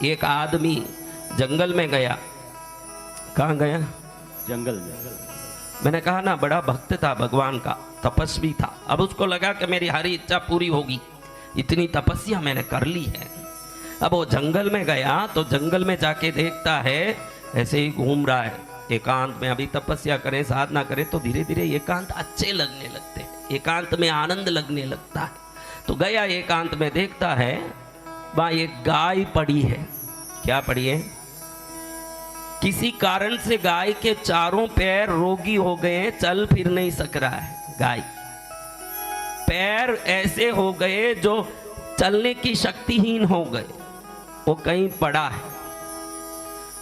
एक आदमी जंगल में गया। कहाँ गया? जंगल में। मैंने कहा ना, बड़ा भक्त था भगवान का, तपस्वी था। अब उसको लगा कि मेरी हरी इच्छा पूरी होगी, इतनी तपस्या मैंने कर ली है। अब वो जंगल में गया तो जंगल में जाके देखता है ऐसे ही घूम रहा है एकांत में। अभी तपस्या करें, साधना करें तो धीरे धीरे एकांत अच्छे लगने लगते हैं, एकांत में आनंद लगने लगता है। तो गया एकांत में, देखता है वहां एक गाय पड़ी है। क्या पड़ी है? किसी कारण से गाय के चारों पैर रोगी हो गए, चल फिर नहीं सक रहा है। गाय पैर ऐसे हो गए जो चलने की शक्तिहीन हो गए, वो कहीं पड़ा है।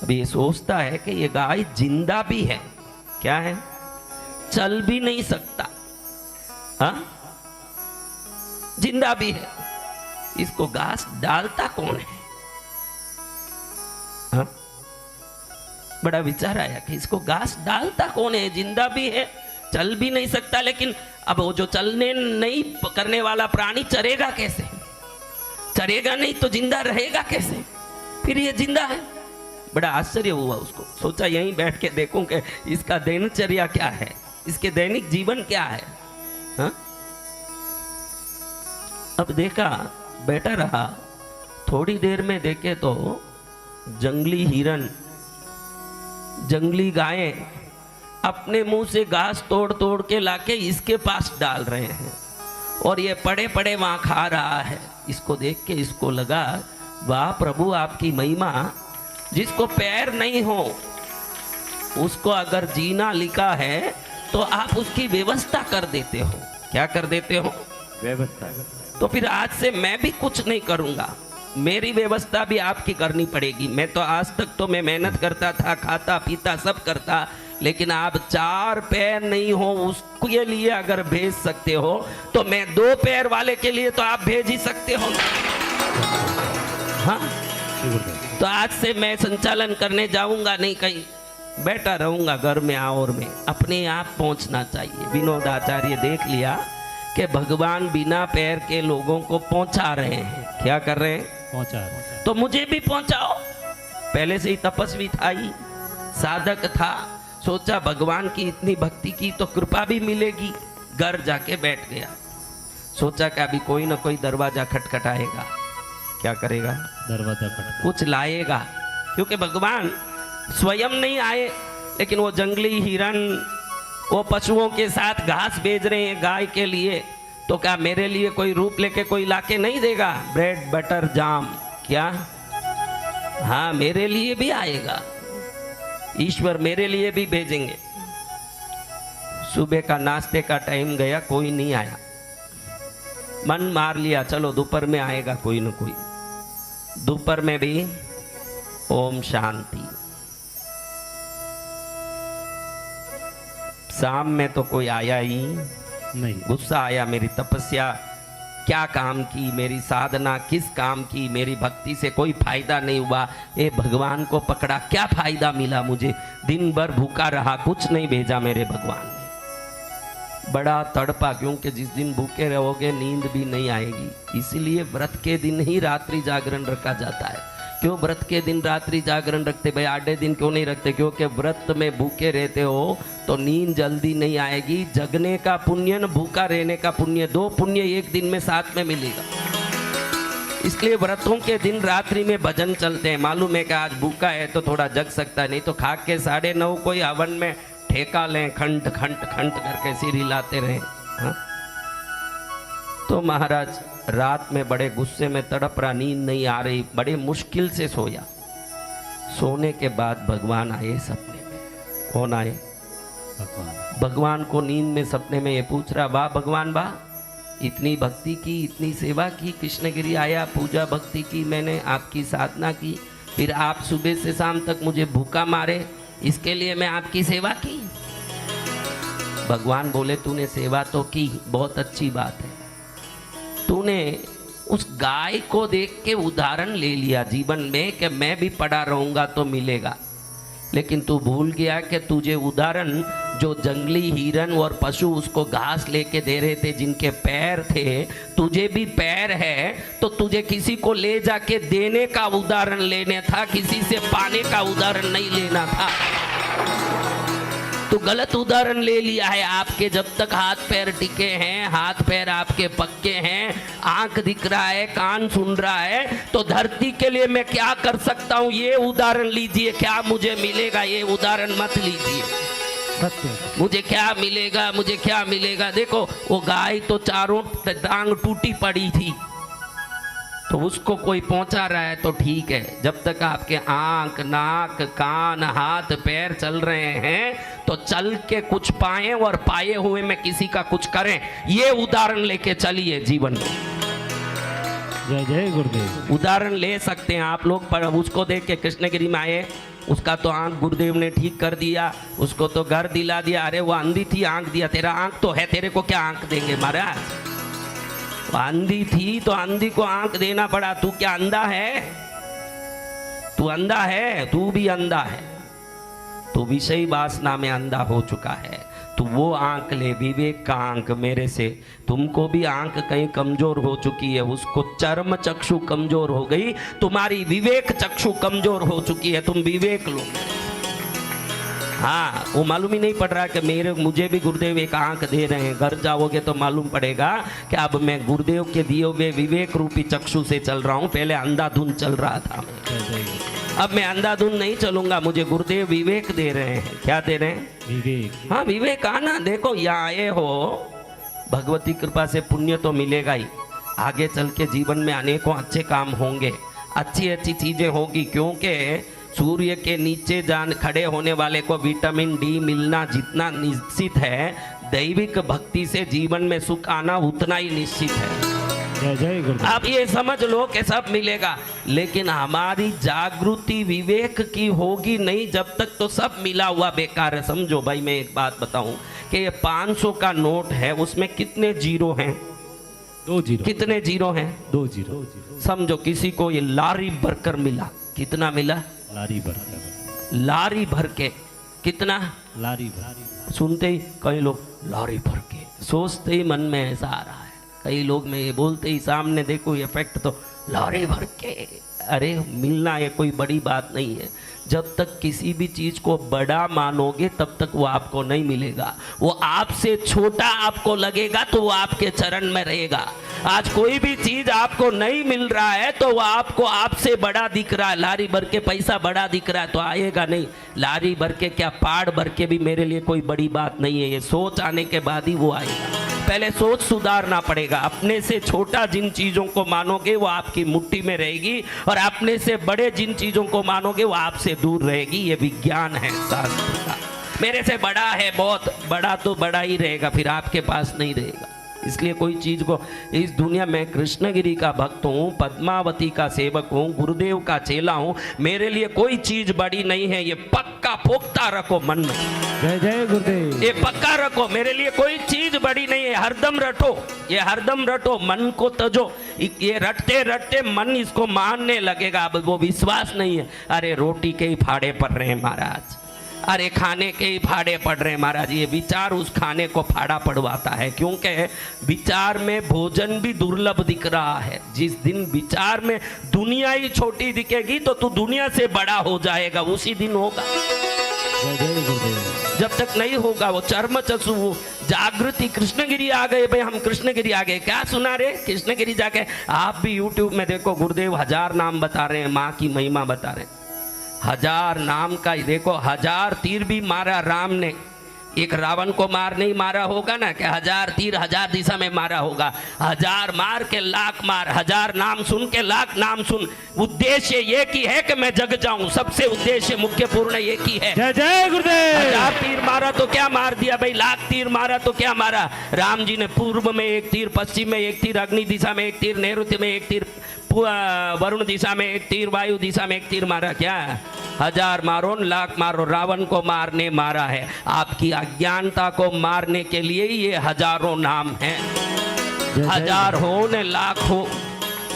अब ये सोचता है कि ये गाय जिंदा भी है, क्या है, चल भी नहीं सकता, हाँ जिंदा भी है, इसको घास डालता कौन है? हाँ? बड़ा विचार आया कि इसको घास डालता कौन है, जिंदा भी है, चल भी नहीं सकता, लेकिन अब वो जो चलने नहीं करने वाला प्राणी चरेगा कैसे? चरेगा नहीं तो जिंदा रहेगा कैसे? फिर ये जिंदा है। बड़ा आश्चर्य हुआ उसको, सोचा यहीं बैठ के देखूं कि इसका दिनचर्या क्या है, इसके दैनिक जीवन क्या है। हाँ? अब देखा, बैठा रहा, थोड़ी देर में देखे तो जंगली हिरन, जंगली गायें अपने मुंह से घास तोड़ तोड़ के लाके इसके पास डाल रहे हैं और ये पड़े पड़े वहां खा रहा है। इसको देख के इसको लगा, वाह प्रभु आपकी महिमा, जिसको पैर नहीं हो उसको अगर जीना लिखा है तो आप उसकी व्यवस्था कर देते हो। क्या कर देते हो? व्यवस्था। तो फिर आज से मैं भी कुछ नहीं करूंगा, मेरी व्यवस्था भी आपकी करनी पड़ेगी। मैं तो आज तक तो मैं मेहनत करता था, खाता पीता सब करता, लेकिन आप चार पैर नहीं हो उसके लिए अगर भेज सकते हो तो मैं दो पैर वाले के लिए तो आप भेज ही सकते हो। हाँ, तो आज से मैं संचालन करने जाऊंगा नहीं, कहीं बैठा रहूंगा घर में और में, अपने आप पहुंचना चाहिए। विनोद आचार्य देख लिया कि भगवान बिना पैर के लोगों को पहुंचा रहे हैं। क्या कर रहे हैं? पहुंचा रहे। तो मुझे भी पहुंचाओ। पहले से ही तपस्वी था, ही साधक था, सोचा भगवान की इतनी भक्ति की तो कृपा भी मिलेगी। घर जाके बैठ गया, सोचा कि अभी कोई ना कोई दरवाजा खटखटाएगा। क्या करेगा? दरवाजा खटखटा, कुछ लाएगा, क्योंकि भगवान स्वयं नहीं आए, लेकिन वो जंगली हिरन वो पशुओं के साथ घास बेच रहे हैं गाय के लिए, तो क्या मेरे लिए कोई रूप लेके कोई लाके नहीं देगा? ब्रेड बटर जाम, क्या? हाँ, मेरे लिए भी आएगा, ईश्वर मेरे लिए भी भेजेंगे। सुबह का नाश्ते का टाइम गया, कोई नहीं आया। मन मार लिया, चलो दोपहर में आएगा कोई ना कोई। दोपहर में भी ओम शांति। शाम में तो कोई आया ही नहीं। गुस्सा आया, मेरी तपस्या क्या काम की, मेरी साधना किस काम की, मेरी भक्ति से कोई फायदा नहीं हुआ। ये भगवान को पकड़ा, क्या फायदा मिला मुझे? दिन भर भूखा रहा, कुछ नहीं भेजा मेरे भगवान ने। बड़ा तड़पा, क्योंकि जिस दिन भूखे रहोगे नींद भी नहीं आएगी। इसीलिए व्रत के दिन ही रात्रि जागरण रखा जाता है। क्यों व्रत के दिन रात्रि जागरण रखते भाई? आधे दिन क्यों नहीं रखते? क्योंकि व्रत में भूखे रहते हो तो नींद जल्दी नहीं आएगी। जगने का पुण्य न भूखा रहने का पुण्य, दो पुण्य एक दिन में साथ में मिलेगा। इसलिए व्रतों के दिन रात्रि में भजन चलते हैं। मालूम है कि आज भूखा है तो थोड़ा जग सकता है, नहीं तो खा के 9:30 कोई हवन में ठेका लें, खंड खंड खंड करके सिर हिलाते रहे। हाँ? तो महाराज रात में बड़े गुस्से में तड़प रहा, नींद नहीं आ रही, बड़े मुश्किल से सोया। सोने के बाद भगवान आए सपने में। कौन आए? भगवान को नींद में सपने में ये पूछ रहा, वाह भगवान वाह, इतनी भक्ति की, इतनी सेवा की, कृष्णगिरी आया, पूजा भक्ति की मैंने, आपकी साधना की, फिर आप सुबह से शाम तक मुझे भूखा मारे, इसके लिए मैं आपकी सेवा की। भगवान बोले, तूने सेवा तो की, बहुत अच्छी बात है, तूने उस गाय को देख के उदाहरण ले लिया जीवन में कि मैं भी पड़ा रहूंगा तो मिलेगा, लेकिन तू भूल गया कि तुझे उदाहरण जो जंगली हिरन और पशु उसको घास लेके दे रहे थे, जिनके पैर थे, तुझे भी पैर है तो तुझे किसी को ले जाके देने का उदाहरण लेना था, किसी से पाने का उदाहरण नहीं लेना था। तो गलत उदाहरण ले लिया है। आपके जब तक हाथ पैर टिके हैं, हाथ पैर आपके पक्के हैं, आंख दिख रहा है, कान सुन रहा है, तो धरती के लिए मैं क्या कर सकता हूं ये उदाहरण लीजिए। क्या मुझे मिलेगा ये उदाहरण मत लीजिए। सत्य। मुझे क्या मिलेगा, मुझे क्या मिलेगा। देखो वो गाय तो चारों टांग टूटी पड़ी थी, तो उसको कोई पहुंचा रहा है तो ठीक है। जब तक आपके आंख, नाक, कान, हाथ पैर चल रहे हैं तो चल के कुछ पाएं और पाए हुए में किसी का कुछ करें, ये उदाहरण लेके चलिए जीवन में। जय जय गुरुदेव। उदाहरण ले सकते हैं आप लोग। पर उसको देख के कृष्णगिरी में आए, उसका तो आंख गुरुदेव ने ठीक कर दिया, उसको तो घर दिला दिया। अरे वो अंधी थी, आंख दिया। तेरा आंख तो है, तेरे को क्या आंख देंगे महाराज। अंधी थी तो अंधी को आंख देना पड़ा। तू क्या अंधा है? तू अंधा है, तू भी अंधा है। तू विषय वासना में अंधा हो चुका है। तू वो आंख ले, विवेक का आंख मेरे से। तुमको भी आंख कहीं कमजोर हो चुकी है, उसको चर्म चक्षु कमजोर हो गई, तुम्हारी विवेक चक्षु कमजोर हो चुकी है। तुम विवेक लो। हाँ, वो मालूम ही नहीं पड़ रहा कि मुझे भी गुरुदेव एक आंख दे रहे हैं। घर जाओगे तो मालूम पड़ेगा कि अब मैं गुरुदेव के दिए हुए विवेक रूपी चक्षु से चल रहा हूँ। पहले अंधाधुंध चल रहा था, अब मैं अंधाधुंध नहीं चलूंगा। मुझे गुरुदेव विवेक दे रहे हैं। क्या दे रहे हैं? विवेक। हाँ विवेक। आना, देखो यहाँ आए हो, भगवती कृपा से पुण्य तो मिलेगा ही। आगे चल के जीवन में अनेकों अच्छे काम होंगे, अच्छी अच्छी चीजें होगी। क्योंकि सूर्य के नीचे खड़े होने वाले को विटामिन डी मिलना जितना निश्चित है, दैविक भक्ति से जीवन में सुख आना उतना ही निश्चित है। जय जय गुरुदेव। आप ये समझ लो कि सब मिलेगा, लेकिन हमारी जागृति विवेक की होगी नहीं जब तक, तो सब मिला हुआ बेकार है। समझो भाई, मैं एक बात बताऊं कि ये 500 का नोट है, उसमें कितने जीरो हैं? 2 जीरो। कितने जीरो हैं? 2 जीरो। समझो किसी को ये लारी भरकर मिला। कितना मिला? लारी भर। लारी भर के। कितना? लारी भर। सुनते ही कई लोग लारी भर के, सोचते ही मन में ऐसा आ रहा है। कई लोग में ये बोलते ही सामने देखो इफेक्ट, तो लारी भर के। अरे मिलना ये कोई बड़ी बात नहीं है। जब तक किसी भी चीज को बड़ा मानोगे तब तक वो आपको नहीं मिलेगा। वो आपसे छोटा आपको लगेगा तो वो आपके चरण में रहेगा। आज कोई भी चीज आपको नहीं मिल रहा है तो वो आपको आपसे बड़ा दिख रहा है। लारी भर के पैसा बड़ा दिख रहा है तो आएगा नहीं। लारी भर के क्या, पहाड़ भर के भी मेरे लिए कोई बड़ी बात नहीं है। ये सोच आने के बाद ही वो आएगा। पहले सोच सुधारना पड़ेगा। अपने से छोटा जिन चीजों को मानोगे वो आपकी मुट्ठी में रहेगी, और अपने से बड़े जिन चीजों को मानोगे वो आपसे दूर रहेगी। ये विज्ञान है शास्त्र का। मेरे से बड़ा है, बहुत बड़ा, तो बड़ा ही रहेगा, फिर आपके पास नहीं रहेगा। इसलिए कोई चीज को, इस दुनिया में कृष्णगिरी का भक्त हूँ, पद्मावती का सेवक हूँ, गुरुदेव का चेला हूँ, मेरे लिए कोई चीज बड़ी नहीं है। ये पक्का पोख्ता रखो मन में। जय जय गुरुदेव। ये पक्का रखो, मेरे लिए कोई चीज बड़ी नहीं है। हरदम रटो, ये हरदम रटो, मन को तजो। ये रटते रटते मन इसको मानने लगेगा। अब वो विश्वास नहीं है। अरे रोटी के ही फाड़े पड़ रहे हैं महाराज, अरे खाने के ही फाड़े पड़ रहे हैं महाराज। ये विचार उस खाने को फाड़ा पड़वाता है, क्योंकि विचार में भोजन भी दुर्लभ दिख रहा है। जिस दिन विचार में दुनिया ही छोटी दिखेगी तो तू दुनिया से बड़ा हो जाएगा, उसी दिन होगा। जय जय गुरुदेव। जब तक नहीं होगा वो चर्म चसु जागृति। कृष्णगिरी आ गए भाई, हम कृष्णगिरी आ गए। क्या सुना रे? कृष्णगिरी जाके आप भी यूट्यूब में देखो, गुरुदेव 1000 नाम बता रहे हैं, माँ की महिमा बता रहे हैं। 1000 नाम का देखो, 1000 तीर भी मारा राम ने। एक रावण को मार नहीं मारा होगा ना, कि 1000 तीर 1000 दिशा में मारा होगा। 1000 मार के लाख मार, 1000 नाम सुन के लाख नाम सुन। उद्देश्य एक ही है कि मैं जग जाऊं। सबसे उद्देश्य मुख्य पूर्ण एक ही है। जय जय गुरुदेव। 1000 तीर मारा तो क्या मार दिया भाई, लाख तीर मारा तो क्या मारा। राम जी ने पूर्व में एक तीर, पश्चिम में एक तीर, अग्नि दिशा में एक तीर, नैऋत्य में एक तीर, वरुण दिशा में एक तीर, वायु दिशा में एक तीर मारा। क्या 1000 मारो, लाख मारो, रावण को मारने मारा है। आपकी अज्ञानता को मारने के लिए ये हजारों नाम हैं। 1000 हो न लाख हो,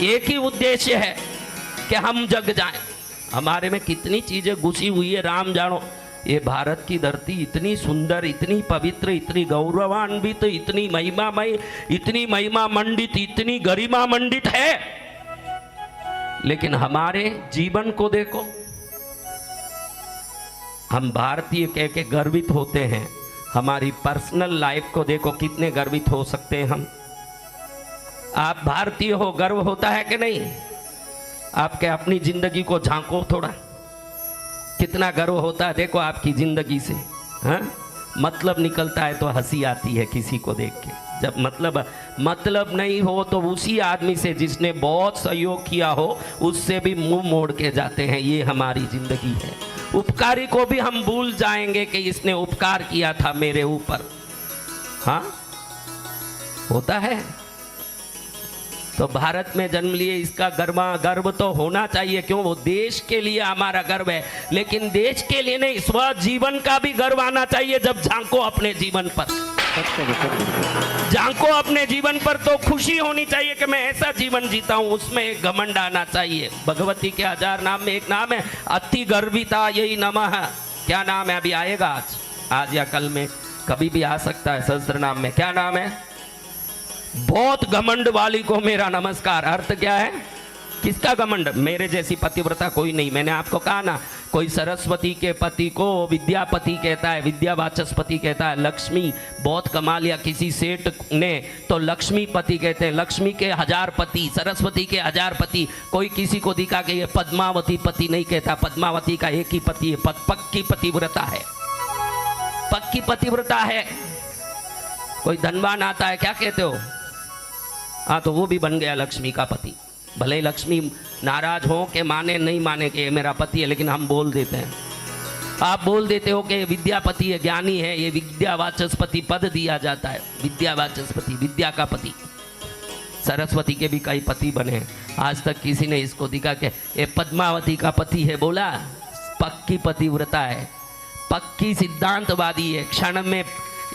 एक ही उद्देश्य है कि हम जग जाएं। हमारे में कितनी चीजें घुसी हुई है राम जानो। ये भारत की धरती इतनी सुंदर, इतनी पवित्र, इतनी गौरवान्वित, इतनी महिमामय, इतनी महिमा मंडित, इतनी गरिमा मंडित है, लेकिन हमारे जीवन को देखो। हम भारतीय कह के गर्वित होते हैं, हमारी पर्सनल लाइफ को देखो कितने गर्वित हो सकते हैं हम। आप भारतीय हो, गर्व होता है कि नहीं? आपके अपनी जिंदगी को झांको थोड़ा, कितना गर्व होता है देखो आपकी जिंदगी से। हाँ, मतलब निकलता है तो हंसी आती है किसी को देख के। जब मतलब नहीं हो तो उसी आदमी से जिसने बहुत सहयोग किया हो उससे भी मुंह मोड़ के जाते हैं। ये हमारी जिंदगी है। उपकारी को भी हम भूल जाएंगे कि इसने उपकार किया था मेरे ऊपर। हाँ, होता है। तो भारत में जन्म लिए, इसका गर्व तो होना चाहिए। क्यों? वो देश के लिए हमारा गर्व है, लेकिन देश के लिए नहीं, स्व जीवन का भी गर्व आना चाहिए। जब झांको अपने जीवन पर, झांको अपने जीवन पर, तो खुशी होनी चाहिए कि मैं ऐसा जीवन जीता हूं, उसमें एक घमंड आना चाहिए। भगवती के 1000 नाम में एक नाम है अति गर्विता यही नमः। क्या नाम है? अभी आएगा आज या कल में, कभी भी आ सकता है सहस्त्र नाम में। क्या नाम है? बहुत घमंड वाली को मेरा नमस्कार। अर्थ क्या है? किसका घमंड? मेरे जैसी पतिव्रता कोई नहीं। मैंने आपको कहा ना, कोई सरस्वती के पति को विद्यापति कहता है, विद्यावाचस्पति कहता है। लक्ष्मी बहुत कमा लिया किसी सेठ ने तो लक्ष्मीपति कहते हैं। लक्ष्मी के 1000 पति, सरस्वती के 1000 पति। कोई किसी को दिखा के ये पद्मावती पति नहीं कहता। पद्मावती का एक ही पति है, पक्की पतिव्रता है, पक्की पतिव्रता है। कोई धनवान आता है, क्या कहते हो? हाँ, तो वो भी बन गया लक्ष्मी का पति। भले लक्ष्मी नाराज हो के माने नहीं माने कि ये मेरा पति है, लेकिन हम बोल देते हैं। आप बोल देते हो कि विद्यापति है, ज्ञानी है, ये विद्यावाचस्पति पद दिया जाता है। विद्यावाचस्पति, विद्या का पति। सरस्वती के भी कई पति बने। आज तक किसी ने इसको दिखा के ये पद्मावती का पति है बोला? पक्की पतिव्रता है, पक्की सिद्धांतवादी है। क्षण में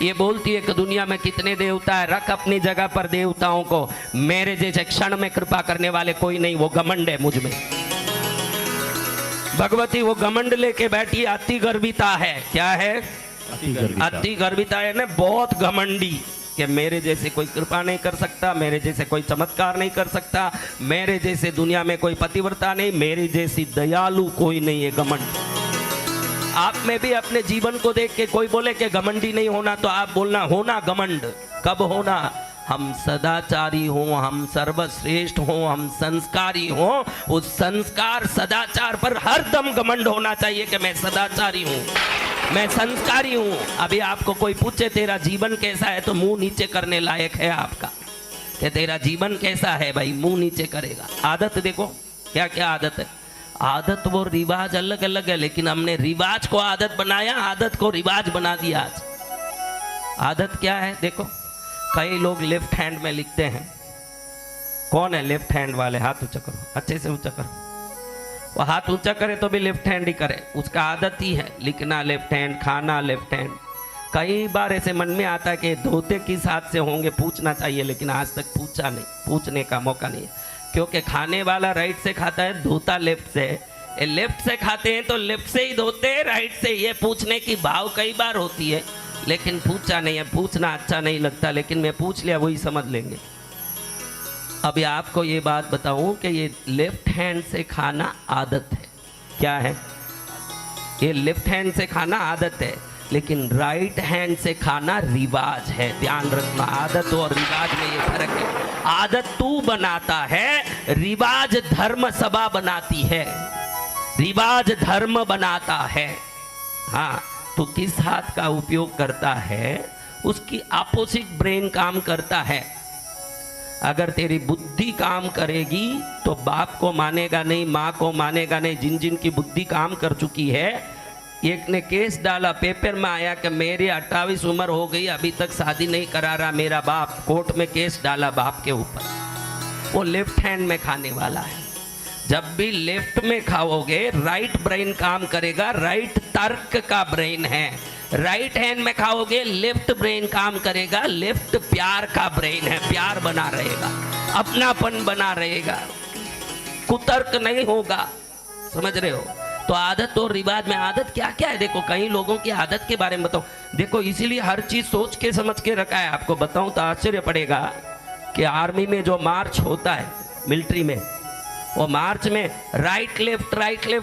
ये बोलती है कि दुनिया में कितने देवता है, रख अपनी जगह पर देवताओं को, मेरे जैसे क्षण में कृपा करने वाले कोई नहीं। वो घमंड है मुझ में। भगवती वो घमंड लेके बैठी, अति गर्विता है। क्या है? अति गर्विता है ना, बहुत घमंडी कि मेरे जैसे कोई कृपा नहीं कर सकता, मेरे जैसे कोई चमत्कार नहीं कर सकता, मेरे जैसे दुनिया में कोई पतिव्रता नहीं, मेरी जैसी दयालु कोई नहीं है। घमंड। आप में भी अपने जीवन को देख के कोई बोले कि घमंडी नहीं होना, तो आप बोलना होना घमंड। कब होना? हम सदाचारी हों, हम सर्वश्रेष्ठ हों, हम संस्कारी हों। उस संस्कार सदाचार पर हर दम घमंड होना चाहिए कि मैं सदाचारी हूँ, मैं संस्कारी हूँ। अभी आपको कोई पूछे तेरा जीवन कैसा है, तो मुंह नीचे करने लायक है आपका कि तेरा जीवन कैसा है। भाई मुंह नीचे करेगा। आदत देखो क्या क्या आदत है। आदत वो रिवाज अलग अलग है, लेकिन हमने रिवाज को आदत बनाया, आदत को रिवाज बना दिया। आज आदत क्या है देखो, कई लोग लेफ्ट हैंड में लिखते हैं। कौन है लेफ्ट हैंड वाले? हाथ ऊंचा करो, अच्छे से ऊंचा करो। वो हाथ ऊंचा करे तो भी लेफ्ट हैंड ही करे, उसका आदत ही है लिखना लेफ्ट हैंड, खाना लेफ्ट हैंड। कई बार ऐसे मन में आता है कि धोते किस हाथ से होंगे, पूछना चाहिए, लेकिन आज तक पूछा नहीं, पूछने का मौका नहीं है। क्योंकि खाने वाला राइट से खाता है, धोता लेफ्ट से। ये लेफ्ट से खाते हैं तो लेफ्ट से ही धोते हैं, राइट से। ये पूछने की भाव कई बार होती है, लेकिन पूछा नहीं है। पूछना अच्छा नहीं लगता, लेकिन मैं पूछ लिया, वही समझ लेंगे। अभी आपको ये बात बताऊं कि ये लेफ्ट हैंड से खाना आदत है। क्या है? ये लेफ्ट हैंड से खाना आदत है, लेकिन राइट हैंड से खाना रिवाज है। ध्यान रखना, आदत और रिवाज में ये फर्क है। आदत तू बनाता है, रिवाज धर्म सभा बनाती है। रिवाज धर्म बनाता है। हाँ, तो किस हाथ का उपयोग करता है, उसकी अपोजिट ब्रेन काम करता है। अगर तेरी बुद्धि काम करेगी तो बाप को मानेगा नहीं, माँ को मानेगा नहीं। जिन जिन की बुद्धि काम कर चुकी है, एक ने केस डाला, पेपर में आया कि मेरी 28 उम्र हो गई, अभी तक शादी नहीं करा रहा मेरा बाप। कोर्ट में केस डाला बाप के ऊपर। वो लेफ्ट हैंड में खाने वाला है। जब भी लेफ्ट में खाओगे, राइट ब्रेन काम करेगा, राइट तर्क का ब्रेन है। राइट हैंड में खाओगे, लेफ्ट ब्रेन काम करेगा, लेफ्ट प्यार का ब्रेन है। प्यार बना रहेगा, अपनापन बना रहेगा, कुतर्क नहीं होगा। समझ रहे हो? तो आदत और रिवाज में आदत क्या क्या है? देखो कई लोगों की आदत के बारे में बताओ। देखो इसीलिए हर चीज सोच के समझ के रखा है। आपको बताऊं तो आश्चर्य पड़ेगा कि आर्मी में जो मार्च होता है, मिलिट्री में, वो मार्च में राइट लेफ्ट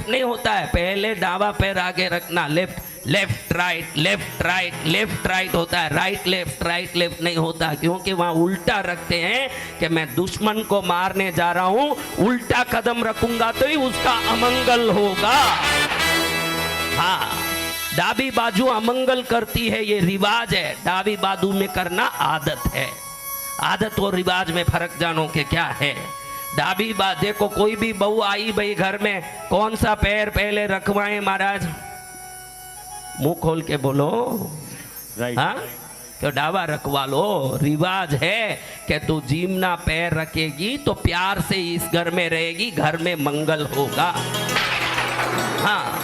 नहीं होता है। पहले दावा पैर आगे रखना, लेफ्ट लेफ्ट राइट होता है। राइट लेफ्ट नहीं होता, क्योंकि वहां उल्टा रखते हैं कि मैं दुश्मन को मारने जा रहा हूं, उल्टा कदम रखूंगा तो ही उसका अमंगल होगा। हाँ, डाबी बाजू अमंगल करती है, ये रिवाज है। डाबी बाजू में करना आदत है। आदत और रिवाज में फर्क जानो कि क्या है। डाबी बात, देखो कोई भी बहू आई भाई घर में, कौन सा पैर पहले रखवाएं महाराज? मुंह खोल के बोलो। राइट। हाँ, तो डाबा रखवा लो। रिवाज है कि तू जीमना पैर रखेगी तो प्यार से इस घर में रहेगी, घर में मंगल होगा। हाँ,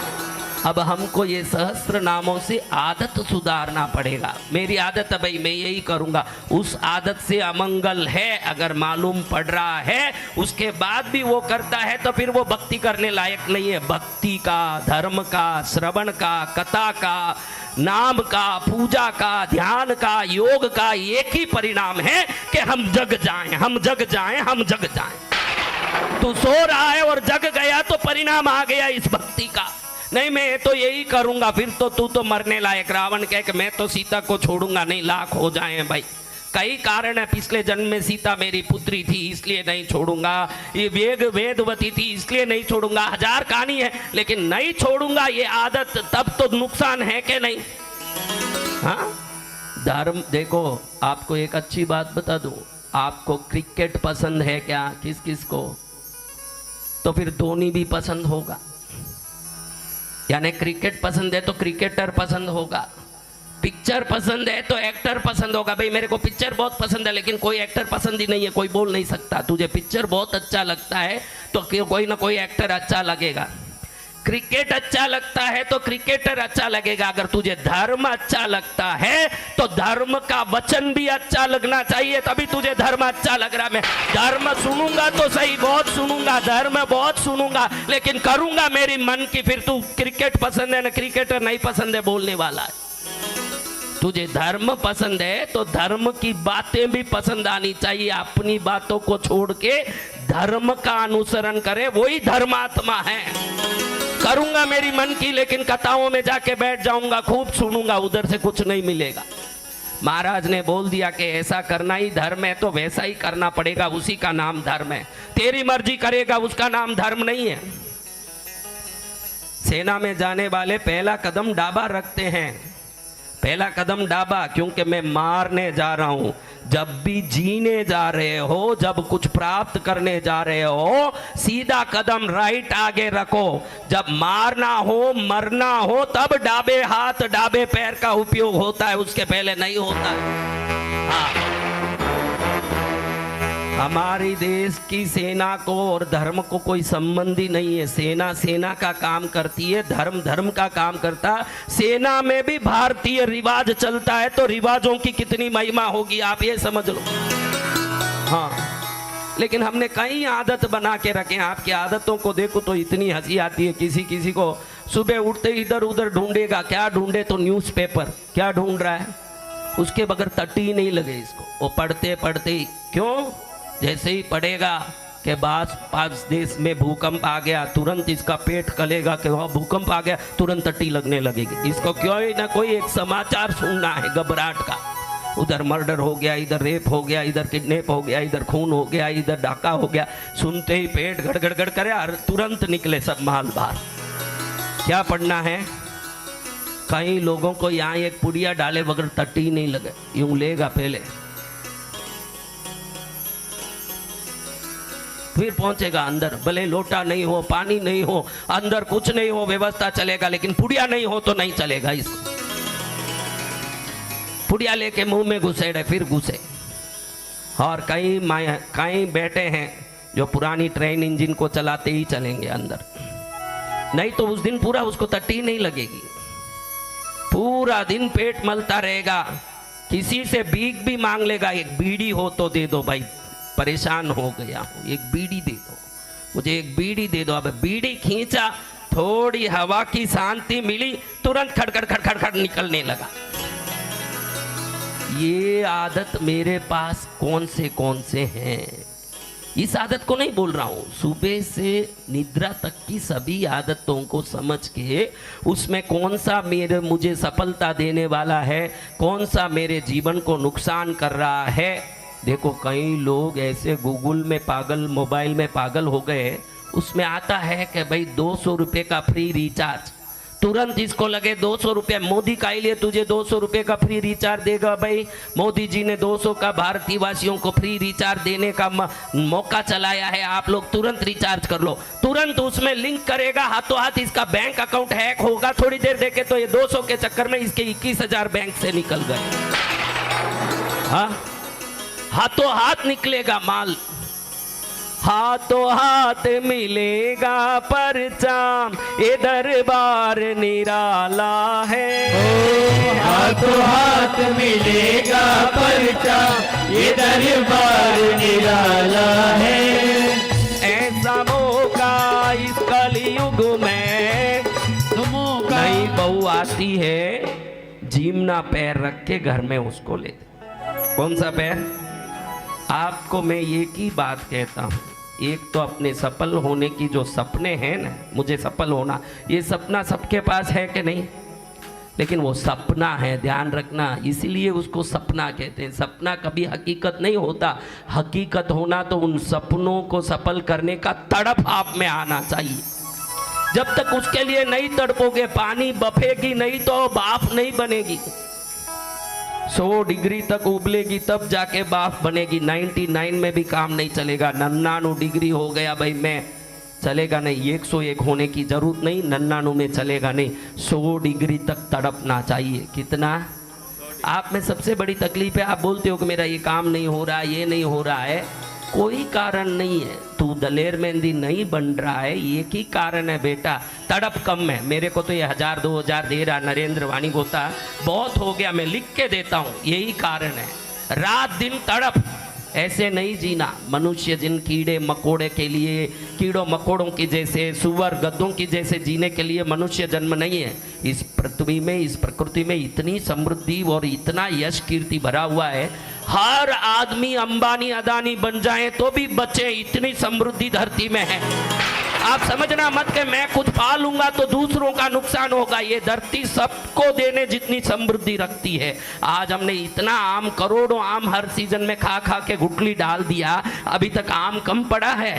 अब हमको ये सहस्त्र नामों से आदत सुधारना पड़ेगा। मेरी आदत है भाई, मैं यही करूंगा। उस आदत से अमंगल है अगर मालूम पड़ रहा है, उसके बाद भी वो करता है तो फिर वो भक्ति करने लायक नहीं है। भक्ति का, धर्म का, श्रवण का, कथा का, नाम का, पूजा का, ध्यान का, योग का एक ही परिणाम है कि हम जग जाएं, हम जग जाएं, हम जग जाएं। तू सो रहा है और जग गया तो परिणाम आ गया इस भक्ति का। नहीं मैं तो यही करूंगा, फिर तो तू तो मरने लायक। रावण कहे कि मैं तो सीता को छोड़ूंगा नहीं, लाख हो जाए भाई। कई कारण है, पिछले जन्म में सीता मेरी पुत्री थी इसलिए नहीं छोड़ूंगा, ये वेदवती थी इसलिए नहीं छोड़ूंगा, हजार कहानी है लेकिन नहीं छोड़ूंगा ये आदत। तब तो नुकसान है कि नहीं? हाँ, धर्म देखो, आपको एक अच्छी बात बता दूं, आपको क्रिकेट पसंद है क्या? किस किस को? तो फिर धोनी भी पसंद होगा। यानी क्रिकेट पसंद है तो क्रिकेटर पसंद होगा, पिक्चर पसंद है तो एक्टर पसंद होगा। भाई मेरे को पिक्चर बहुत पसंद है लेकिन कोई एक्टर पसंद ही नहीं है, कोई बोल नहीं सकता तुझे पिक्चर बहुत अच्छा लगता है तो कोई ना कोई एक्टर अच्छा लगेगा। क्रिकेट अच्छा लगता है तो क्रिकेटर अच्छा लगेगा। अगर तुझे धर्म अच्छा लगता है तो धर्म का वचन भी अच्छा लगना चाहिए, तभी तुझे धर्म अच्छा लग रहा। मैं धर्म सुनूंगा तो सही, बहुत सुनूंगा, धर्म बहुत सुनूंगा, लेकिन करूंगा मेरी मन की। फिर तू क्रिकेट पसंद है ना क्रिकेटर नहीं पसंद है बोलने वाला है। तुझे धर्म पसंद है तो धर्म की बातें भी पसंद आनी चाहिए। अपनी बातों को छोड़ के धर्म का अनुसरण करे, वही धर्मात्मा है। करूंगा मेरी मन की, लेकिन कथाओं में जाके बैठ जाऊंगा, खूब सुनूंगा, उधर से कुछ नहीं मिलेगा। महाराज ने बोल दिया कि ऐसा करना ही धर्म है तो वैसा ही करना पड़ेगा, उसी का नाम धर्म है। तेरी मर्जी करेगा उसका नाम धर्म नहीं है। सेना में जाने वाले पहला कदम डाबा रखते हैं, पहला कदम डाबा, क्योंकि मैं मारने जा रहा हूं। जब भी जीने जा रहे हो, जब कुछ प्राप्त करने जा रहे हो, सीधा कदम राइट आगे रखो। जब मारना हो, मरना हो, तब डाबे हाथ डाबे पैर का उपयोग होता है, उसके पहले नहीं होता है। हाँ, हमारी देश की सेना को और धर्म को कोई संबंध ही नहीं है। सेना सेना का काम करती है, धर्म धर्म का काम करता है। सेना में भी भारतीय रिवाज चलता है तो रिवाजों की कितनी महिमा होगी आप ये समझ लो। हाँ, लेकिन हमने कई आदत बना के रखे हैं। आपकी आदतों को देखो तो इतनी हंसी आती है। किसी किसी को सुबह उठते इधर उधर ढूंढेगा, क्या ढूंढे तो न्यूज़पेपर, क्या ढूंढ रहा है, उसके बगैर टट्टी नहीं लगे इसको। वो पढ़ते पढ़ते ही, क्यों? जैसे ही पढ़ेगा कि पास देश में भूकंप आ गया, तुरंत इसका पेट कलेगा कि वहाँ भूकंप आ गया, तुरंत टट्टी लगने लगेगी इसको। क्यों ना कोई एक समाचार सुनना है घबराहट का, उधर मर्डर हो गया, इधर रेप हो गया, इधर किडनैप हो गया, इधर खून हो गया, इधर डाका हो गया। सुनते ही पेट गड़गड़ करे और तुरंत निकले सब माल बाहर। क्या पढ़ना है? कई लोगों को यहाँ एक पुड़िया डाले बगैर टट्टी नहीं लगे, यूं लेगा पहले, फिर पहुंचेगा अंदर। भले लोटा नहीं हो, पानी नहीं हो, अंदर कुछ नहीं हो, व्यवस्था चलेगा, लेकिन पुड़िया नहीं हो तो नहीं चलेगा। इसको पुड़िया लेके मुंह में घुसेड़े फिर घुसे। और कई बैठे हैं जो पुरानी ट्रेन इंजन को चलाते ही चलेंगे अंदर, नहीं तो उस दिन पूरा उसको टट्टी नहीं लगेगी। पूरा दिन पेट मलता रहेगा, किसी से भीख भी मांग लेगा, एक बीड़ी हो तो दे दो भाई, परेशान हो गया हूँ, एक बीड़ी दे दो, मुझे एक बीड़ी दे दो। अब बीड़ी खींचा थोड़ी हवा की शांति मिली, तुरंत खड़खड़ खड़खड़ खड़ निकलने लगा। ये आदत मेरे पास कौन से हैं। इस आदत को नहीं बोल रहा हूं, सुबह से निद्रा तक की सभी आदतों को समझ के उसमें कौन सा मुझे सफलता देने वाला है, कौन सा मेरे जीवन को नुकसान कर रहा है। देखो कई लोग ऐसे गूगल में पागल, मोबाइल में पागल हो गए, उसमें आता है कि भाई 200 रुपये का फ्री रिचार्ज, तुरंत इसको लगे 200 रुपये, मोदी का लिए तुझे 200 रुपये का फ्री रिचार्ज देगा। भाई मोदी जी ने 200 का भारतीय वासियों को फ्री रिचार्ज देने का मौका चलाया है, आप लोग तुरंत रिचार्ज कर लो। तुरंत उसमें लिंक करेगा, हाथों हाथ इसका बैंक अकाउंट हैक होगा। थोड़ी देर देखे तो ये 200 के चक्कर में इसके 21,000 बैंक से निकल गए। हाँ, हाथों हाथ निकलेगा माल, हाथों हाथ मिलेगा परचाम, ये दरबार निराला है। हाथों हाथ मिलेगा परचाम, ये दरबार निराला है। ऐसा मौका इस कलयुग में नई बहू आती है, जीमना पैर रख के घर में उसको ले दे। कौन सा पैर? आपको मैं एक ही बात कहता हूँ, एक तो अपने सफल होने की जो सपने हैं ना, मुझे सफल होना, ये सपना सबके पास है कि नहीं? लेकिन वो सपना है, ध्यान रखना, इसलिए उसको सपना कहते हैं। सपना कभी हकीकत नहीं होता। हकीकत होना तो उन सपनों को सफल करने का तड़प आप में आना चाहिए। जब तक उसके लिए नहीं तड़पोगे, पानी बफेगी नहीं तो भाप नहीं बनेगी। 100 डिग्री तक उबलेगी तब जाके भाप बनेगी। 99 में भी काम नहीं चलेगा। 99 डिग्री हो गया भाई मैं, चलेगा नहीं। 101 होने की जरूरत नहीं, 99 में चलेगा नहीं। 100 डिग्री तक तड़पना चाहिए। कितना? आप में सबसे बड़ी तकलीफ है, आप बोलते हो कि मेरा ये काम नहीं हो रहा, ये नहीं हो रहा है। कोई कारण नहीं है, तू दलेर मेहंदी नहीं बन रहा है, एक ही कारण है बेटा, तड़प कम है। मेरे को तो ये 1000-2000 दे रहा नरेंद्र वाणी गोता, बहुत हो गया, मैं लिख के देता हूँ, यही कारण है। रात दिन तड़प, ऐसे नहीं जीना। मनुष्य जिन कीड़े मकोड़े के लिए, कीड़ों मकोड़ों की जैसे, सुअर गद्दों की जैसे जीने के लिए मनुष्य जन्म नहीं है। इस पृथ्वी में, इस प्रकृति में इतनी समृद्धि और इतना यश कीर्ति भरा हुआ है, हर आदमी अंबानी अदानी बन जाए तो भी बचे, इतनी समृद्धि धरती में है। आप समझना मत कि मैं कुछ पा लूंगा तो दूसरों का नुकसान होगा। ये धरती सबको देने जितनी समृद्धि रखती है। आज हमने इतना आम, करोड़ों आम हर सीजन में खा खा के गुठली डाल दिया, अभी तक आम कम पड़ा है।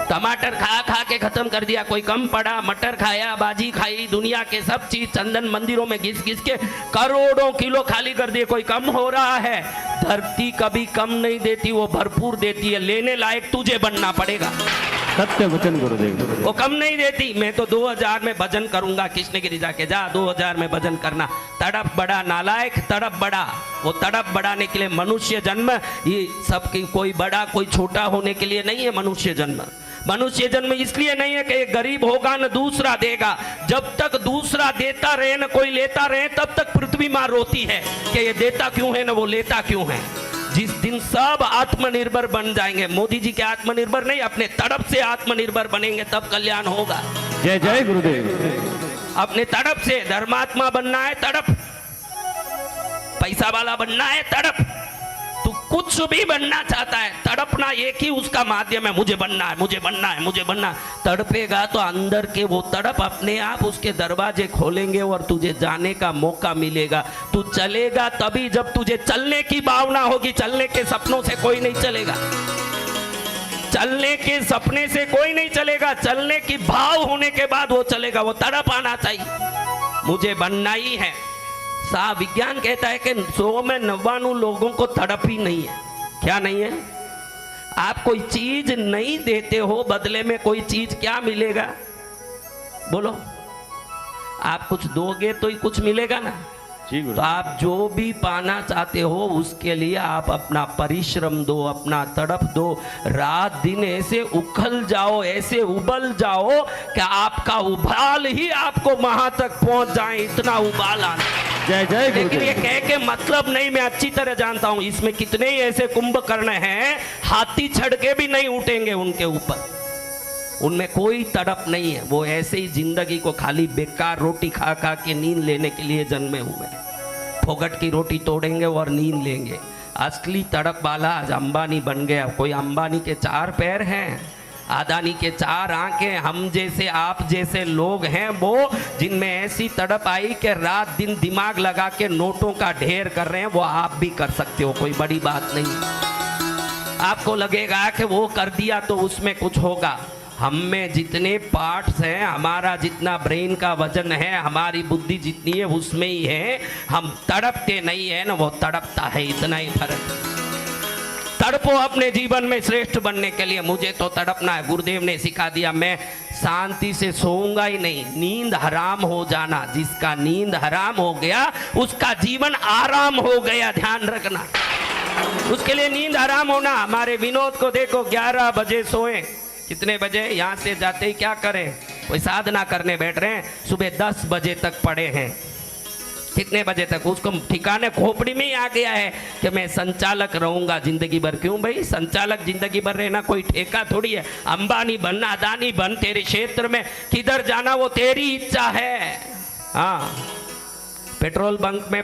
टमाटर खा खा के खत्म कर दिया, कोई कम पड़ा? मटर खाया, बाजी खाई, दुनिया के सब चीज चंदन मंदिरों में घिस घिस के करोड़ों किलो खाली कर दिए, कोई कम हो रहा है? धरती कभी कम नहीं देती, वो भरपूर देती है। लेने लायक तुझे बनना पड़ेगा। सत्य वचन गुरुदेव। वो कम नहीं देती। मैं तो 2000 में भजन करूंगा, कृष्णगिरी जाके जा 2000 में भजन करना। तड़प बड़ा नालायक, तड़प बड़ा। वो तड़प बढ़ाने के लिए मनुष्य जन्म, ये सबकी कोई बड़ा कोई छोटा होने के लिए नहीं है मनुष्य जन्म। मनुष्य जन्म इसलिए नहीं है कि एक गरीब होगा न दूसरा देगा। जब तक दूसरा देता रहे न कोई लेता रहे, तब तक पृथ्वी माँ रोती है कि ये देता क्यों है न वो लेता क्यों है। जिस दिन सब आत्मनिर्भर बन जाएंगे, मोदी जी के आत्मनिर्भर नहीं, अपने तड़प से आत्मनिर्भर बनेंगे, तब कल्याण होगा। जय जय गुरुदेव। अपने तड़प से धर्मात्मा बनना है, तड़प। पैसा वाला बनना है, तड़प। तू कुछ भी बनना चाहता है, तड़पना एक ही उसका माध्यम है। मुझे बनना है, मुझे बनना है, मुझे बनना। तड़पेगा तो अंदर के वो तड़प अपने आप उसके दरवाजे खोलेंगे और तुझे जाने का मौका मिलेगा। तू चलेगा तभी जब तुझे चलने की भावना होगी। चलने के सपनों से कोई नहीं चलेगा, चलने के सपने से कोई नहीं चलेगा। चलने की भाव होने के बाद वो चलेगा। वो तड़प आना चाहिए, मुझे बनना ही है। विज्ञान कहता है कि 100 में 99 लोगों को तड़प ही नहीं है। क्या नहीं है? आप कोई चीज नहीं देते हो, बदले में कोई चीज क्या मिलेगा? बोलो। आप कुछ दोगे तो ही कुछ मिलेगा ना। तो आप जो भी पाना चाहते हो उसके लिए आप अपना परिश्रम दो, अपना तड़प दो। रात दिन ऐसे उखल जाओ, ऐसे उबल जाओ कि आपका उबाल ही आपको वहां तक पहुंच जाए, इतना उबाल आना। जय जय। लेकिन ये कह के मतलब नहीं, मैं अच्छी तरह जानता हूं इसमें कितने ही ऐसे कुंभकर्ण हैं, हाथी छड़ के भी नहीं उठेंगे उनके ऊपर। उनमें कोई तड़प नहीं है। वो ऐसे ही जिंदगी को खाली बेकार रोटी खा खा के नींद लेने के लिए जन्मे हुए हैं। फोगट की रोटी तोड़ेंगे और नींद लेंगे। असली तड़प वाला आज अंबानी बन गया। कोई अंबानी के 4 पैर हैं, अदानी के 4 आंखें। हम जैसे आप जैसे लोग हैं वो, जिनमें ऐसी तड़प आई कि रात दिन दिमाग लगा के नोटों का ढेर कर रहे हैं, वो आप भी कर सकते हो। कोई बड़ी बात नहीं। आपको लगेगा कि वो कर दिया तो उसमें कुछ होगा। हम में जितने पार्ट्स हैं, हमारा जितना ब्रेन का वजन है, हमारी बुद्धि जितनी है उसमें ही है। हम तड़पते नहीं है ना, वो तड़पता है, इतना ही फर्क। तड़पो अपने जीवन में श्रेष्ठ बनने के लिए। मुझे तो तड़पना है, गुरुदेव ने सिखा दिया। मैं शांति से सोऊंगा ही नहीं, नींद हराम हो जाना। जिसका नींद हराम हो गया उसका जीवन आराम हो गया, ध्यान रखना। उसके लिए नींद हराम होना। हमारे विनोद को देखो, 11 बजे सोए, कितने बजे यहाँ से जाते ही क्या करें, कोई साधना करने बैठ रहे हैं, सुबह 10 बजे तक पड़े हैं। कितने बजे तक? उसको ठिकाने खोपड़ी में ही आ गया है कि मैं संचालक रहूंगा जिंदगी भर। क्यों भाई? संचालक जिंदगी भर रहना कोई ठेका थोड़ी है। अंबानी बन, अदानी बन, तेरे क्षेत्र में किधर जाना वो तेरी इच्छा है। हाँ, पेट्रोल बंक में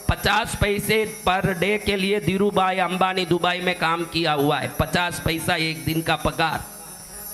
50 पैसे पर डे के लिए धीरूभाई अंबानी दुबई में काम किया हुआ है। 50 पैसा एक दिन का पगार।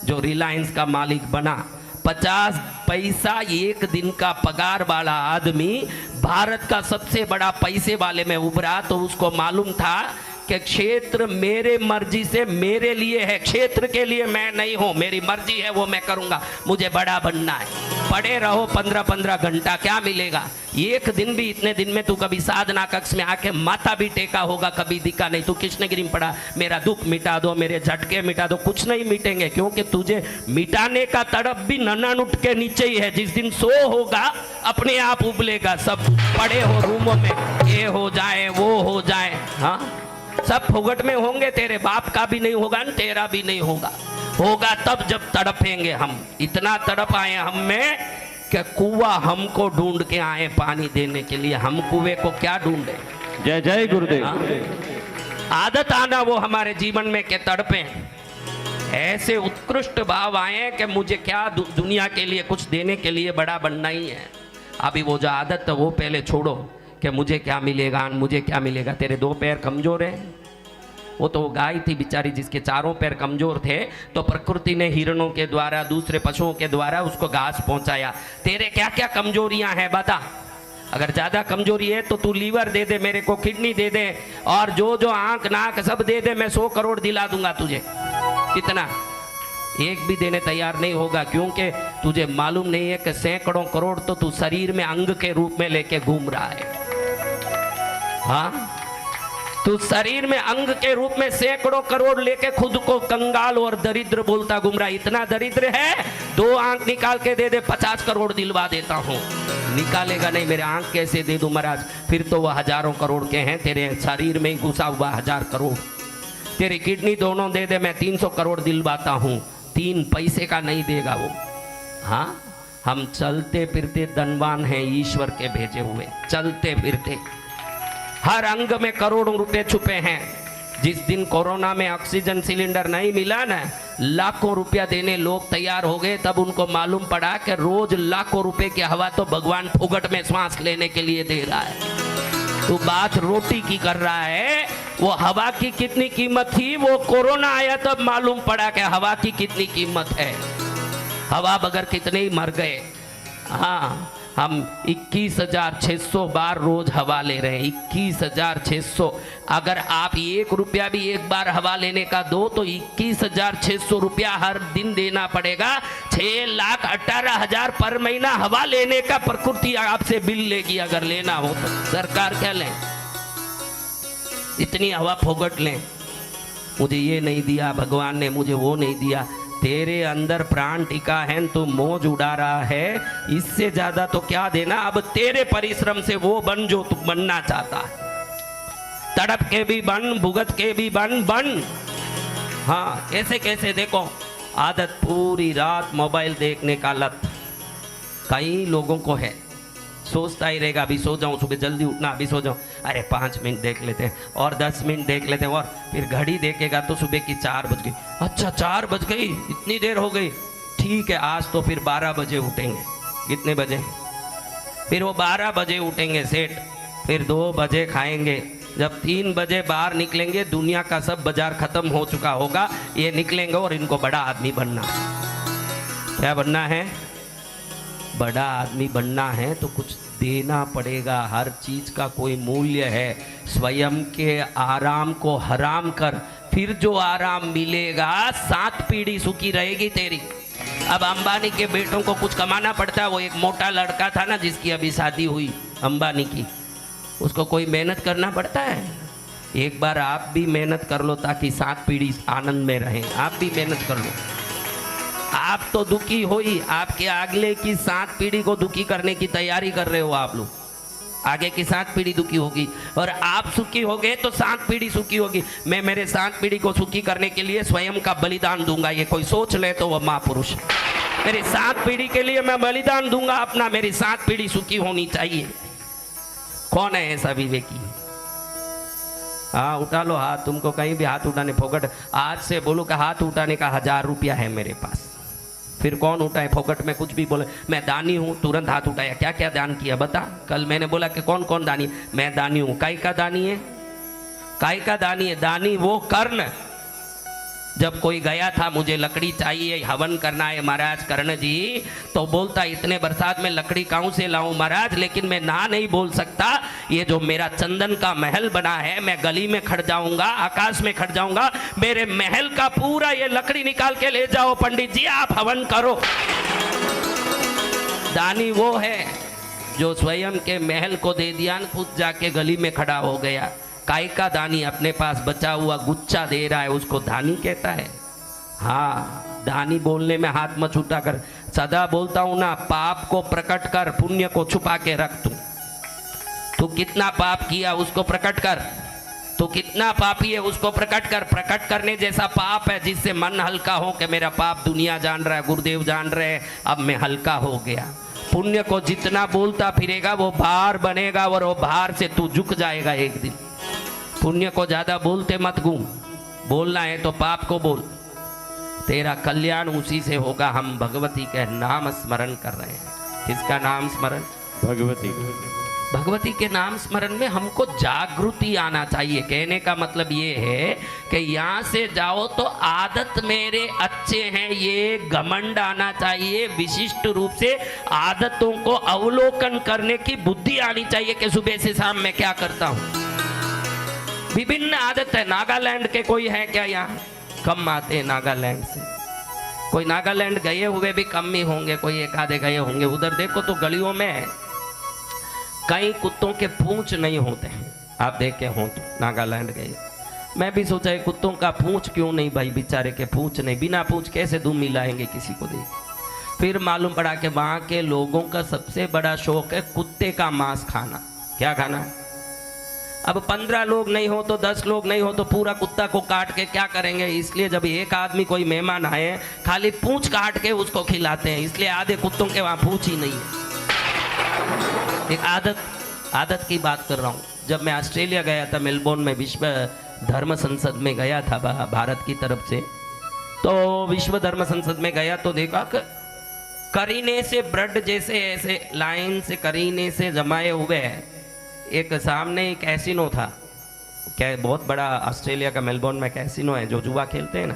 जो रिलायंस का मालिक बना, 50 पैसा एक दिन का पगार वाला आदमी भारत का सबसे बड़ा पैसे वाले में उभरा। तो उसको मालूम था कि क्षेत्र मेरे मर्जी से मेरे लिए है, क्षेत्र के लिए मैं नहीं हूं। मेरी मर्जी है वो मैं करूंगा, मुझे बड़ा बनना है। पड़े रहो 15-15 घंटा, क्या मिलेगा? एक दिन भी, इतने दिन में तू कभी साधना कक्ष में आके माथा भी टेका होगा? कभी दिखा नहीं। तू कृष्णगिरी में पड़ा, मेरा दुख मिटा दो, मेरे झटके मिटा दो, कुछ नहीं मिटेंगे। क्योंकि तुझे मिटाने का तड़प भी नन्नानुट के नीचे ही है। जिस दिन सो होगा अपने आप उबलेगा। सब पड़े हो रूमों में, ये हो जाए वो हो जाए, हाँ, सब फुगट में होंगे। तेरे बाप का भी नहीं होगा, तेरा भी नहीं होगा। होगा तब जब तड़पेंगे हम। इतना तड़प आए हम में कि कुआं हमको ढूंढ के आए पानी देने के लिए। हम कुएं को क्या ढूंढे? जय जय गुरुदेव। आदत आना वो हमारे जीवन में के तड़पे, ऐसे उत्कृष्ट भाव आए कि मुझे क्या दुनिया के लिए कुछ देने के लिए बड़ा बनना ही है। अभी वो जो आदत है वो पहले छोड़ो कि मुझे क्या मिलेगा, मुझे क्या मिलेगा। तेरे 2 पैर कमजोर है। वो तो गाय थी बेचारी जिसके 4 पैर कमजोर थे, तो प्रकृति ने हिरणों के द्वारा, दूसरे पशुओं के द्वारा उसको घास पहुंचाया। तेरे क्या क्या कमजोरियां हैं बता। अगर ज्यादा कमजोरी है तो तू लीवर दे दे, मेरे को किडनी दे दे, और जो आंख नाक सब दे दे, मैं 100 करोड़ दिला दूंगा तुझे। कितना? एक भी देने तैयार नहीं होगा, क्योंकि तुझे मालूम नहीं है कि सैकड़ों करोड़ तो तू शरीर में अंग के रूप में लेके घूम रहा है। हाँ, तू शरीर में अंग के रूप में सैकड़ों करोड़ लेके खुद को कंगाल और दरिद्र बोलता घूम रहा। इतना दरिद्र है, 2 आंख निकाल के दे दे, 50 करोड़ दिलवा देता हूँ। निकालेगा नहीं, मेरे आंख कैसे दे दूं महाराज? फिर तो वह हजारों करोड़ के हैं, तेरे शरीर में ही घुसा हुआ 1000 करोड़। तेरी किडनी दोनों दे दे, मैं 300 करोड़ दिलवाता हूँ। 3 पैसे का नहीं देगा वो। हाँ, हम चलते फिरते धनवान हैं, ईश्वर के भेजे हुए। चलते फिरते हर अंग में करोड़ों रुपए छुपे हैं। जिस दिन कोरोना में ऑक्सीजन सिलेंडर नहीं मिला ना, लाखों रुपया देने लोग तैयार हो गए। तब उनको मालूम पड़ा कि रोज लाखों रुपए की हवा तो भगवान फुगट में सांस लेने के लिए दे रहा है। तू बात रोटी की कर रहा है। वो हवा की कितनी कीमत थी, वो कोरोना आया तब मालूम पड़ा कि हवा की कितनी कीमत है। हवा बगैर कितने ही मर गए। हाँ, हम 21,600 बार रोज हवा ले रहे हैं। 21,600। अगर आप 1 रुपया भी एक बार हवा लेने का दो तो 21,600 रुपया हर दिन देना पड़ेगा। 6,18,000 पर महीना हवा लेने का प्रकृति आपसे बिल लेगी। अगर लेना हो तो सरकार क्या लें? इतनी हवा फोगट लें। मुझे ये नहीं दिया भगवान ने, मुझे वो नहीं दिया। तेरे अंदर प्राण टिका है, तू मौज उड़ा रहा है, इससे ज्यादा तो क्या देना। अब तेरे परिश्रम से वो बन जो तू बनना चाहता है। तड़प के भी बन, भुगत के भी बन। हाँ, कैसे कैसे देखो। आदत पूरी रात मोबाइल देखने का लत कई लोगों को है। सोचता ही रहेगा अभी सो जाऊं, सुबह जल्दी उठना, अभी सो जाऊं, अरे 5 मिनट देख लेते हैं और 10 मिनट देख लेते हैं, और फिर घड़ी देखेगा तो सुबह की 4 बज गई। अच्छा 4 बज गई, इतनी देर हो गई। ठीक है आज तो फिर 12 बजे उठेंगे। कितने बजे? फिर वो 12 बजे उठेंगे सेठ, फिर 2 बजे खाएंगे। जब 3 बजे बाहर निकलेंगे दुनिया का सब बाजार खत्म हो चुका होगा, ये निकलेंगे और इनको बड़ा आदमी बनना है। क्या बनना है? बड़ा आदमी बनना है तो कुछ देना पड़ेगा। हर चीज का कोई मूल्य है। स्वयं के आराम को हराम कर, फिर जो आराम मिलेगा 7 पीढ़ी सुखी रहेगी तेरी। अब अंबानी के बेटों को कुछ कमाना पड़ता है। वो एक मोटा लड़का था ना जिसकी अभी शादी हुई अंबानी की, उसको कोई मेहनत करना पड़ता है? एक बार आप भी मेहनत कर लो ताकि 7 पीढ़ी आनंद में रहें। आप भी मेहनत कर लो। आप तो दुखी हो ही, आपके अगले की 7 पीढ़ी को दुखी करने की तैयारी कर रहे हो आप लोग। आगे की 7 पीढ़ी दुखी होगी और आप सुखी हो गए तो 7 पीढ़ी सुखी होगी। मैं मेरे 7 पीढ़ी को सुखी करने के लिए स्वयं का बलिदान दूंगा। ये कोई सोच ले तो वह महापुरुष है। मेरी 7 पीढ़ी के लिए मैं बलिदान दूंगा अपना। मेरी 7 पीढ़ी सुखी होनी चाहिए। कौन है ऐसा विवेकी? हाँ उठा लो हाथ। तुमको कहीं भी हाथ उठाने फोकट, आज से बोलो कि हाथ उठाने का 1000 रुपया है मेरे पास। फिर कौन उठाए? फोकट में कुछ भी बोले मैं दानी हूँ, तुरंत हाथ उठाया। क्या क्या दान किया बता? कल मैंने बोला कि कौन कौन दानी? मैं दानी हूँ। काय का दानी है? काय का दानी है? दानी वो कर्ण। जब कोई गया था मुझे लकड़ी चाहिए, हवन करना है महाराज कर्ण जी, तो बोलता इतने बरसात में लकड़ी कहाँ से लाऊं महाराज, लेकिन मैं ना नहीं बोल सकता। ये जो मेरा चंदन का महल बना है, मैं गली में खड़ जाऊंगा, आकाश में खड़ जाऊंगा, मेरे महल का पूरा ये लकड़ी निकाल के ले जाओ पंडित जी, आप हवन करो। दानी वो है जो स्वयं के महल को दे दिया, खुद जाके गली में खड़ा हो गया। काय का दानी अपने पास बचा हुआ गुच्छा दे रहा है, उसको दानी कहता है। हाँ दानी बोलने में हाथ मत उठा कर। सदा बोलता हूं ना, पाप को प्रकट कर, पुण्य को छुपा के रख। तू कितना पाप किया उसको प्रकट कर। तू कितना पापी है उसको प्रकट कर। प्रकट करने जैसा पाप है जिससे मन हल्का हो कि मेरा पाप दुनिया जान रहा है, गुरुदेव जान रहे हैं, अब मैं हल्का हो गया। पुण्य को जितना बोलता फिरेगा वो भार बनेगा और वो भार से तू झुक जाएगा एक दिन। पुण्य को ज्यादा बोलते मत घूम। बोलना है तो पाप को बोल, तेरा कल्याण उसी से होगा। हम भगवती का नाम स्मरण कर रहे हैं। किसका नाम स्मरण? भगवती। भगवती के नाम स्मरण में हमको जागृति आना चाहिए। कहने का मतलब ये है कि यहाँ से जाओ तो आदत मेरे अच्छे हैं, ये घमंड आना चाहिए। विशिष्ट रूप से आदतों को अवलोकन करने की बुद्धि आनी चाहिए कि सुबह से शाम मैं क्या करता हूँ। विभिन्न आदत है। नागालैंड के कोई है क्या यहाँ? कम आते हैं नागालैंड से। कोई नागालैंड गए हुए भी कम ही होंगे, कोई एक आधे गए होंगे। उधर देखो तो गलियों में कई कुत्तों के पूंछ नहीं होते हैं। आप देखे हो तो नागालैंड गए, मैं भी सोचा है कुत्तों का पूंछ क्यों नहीं भाई, बेचारे के पूंछ नहीं, बिना पूंछ कैसे दूम मिलाएंगे किसी को देख। फिर मालूम पड़ा कि वहाँ के लोगों का सबसे बड़ा शौक है कुत्ते का मांस खाना। क्या खाना है? अब 15 लोग नहीं हो तो 10 लोग नहीं हो तो पूरा कुत्ता को काट के क्या करेंगे। इसलिए जब एक आदमी कोई मेहमान आए खाली पूंछ काट के उसको खिलाते हैं। इसलिए आधे कुत्तों के वहाँ पूंछ ही नहीं है। एक आदत की बात कर रहा हूँ। जब मैं ऑस्ट्रेलिया गया था, मेलबोर्न में विश्व धर्म संसद में गया था भारत की तरफ से, तो विश्व धर्म संसद में गया तो देखा कि करीने से ब्रेड जैसे ऐसे लाइन से करीने से जमाए हुए हैं। एक सामने एक कैसीनो था, क्या बहुत बड़ा ऑस्ट्रेलिया का मेलबोर्न में कैसीनो है जो जुआ खेलते हैं ना,